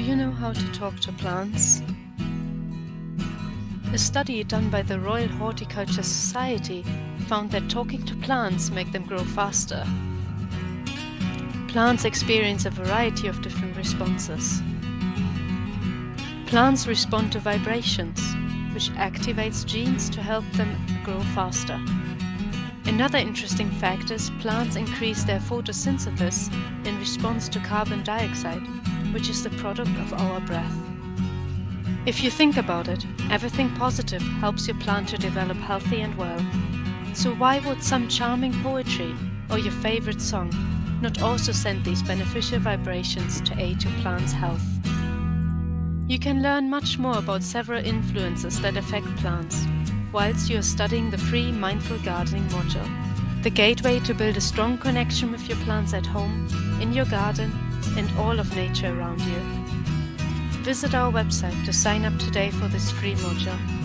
you know how to talk to plants? A study done by the Royal Horticulture Society found that talking to plants make them grow faster. Plants experience a variety of different responses. Plants respond to vibrations, which activates genes to help them grow faster. Another interesting fact is plants increase their photosynthesis in response to carbon dioxide, which is the product of our breath. If you think about it, everything positive helps your plant to develop healthy and well. So why would some charming poetry or your favorite song not also send these beneficial vibrations to aid your plant's health? You can learn much more about several influences that affect plants whilst you are studying the free Mindful Gardening module, the gateway to build a strong connection with your plants at home, in your garden, and all of nature around you. Visit our website to sign up today for this free module.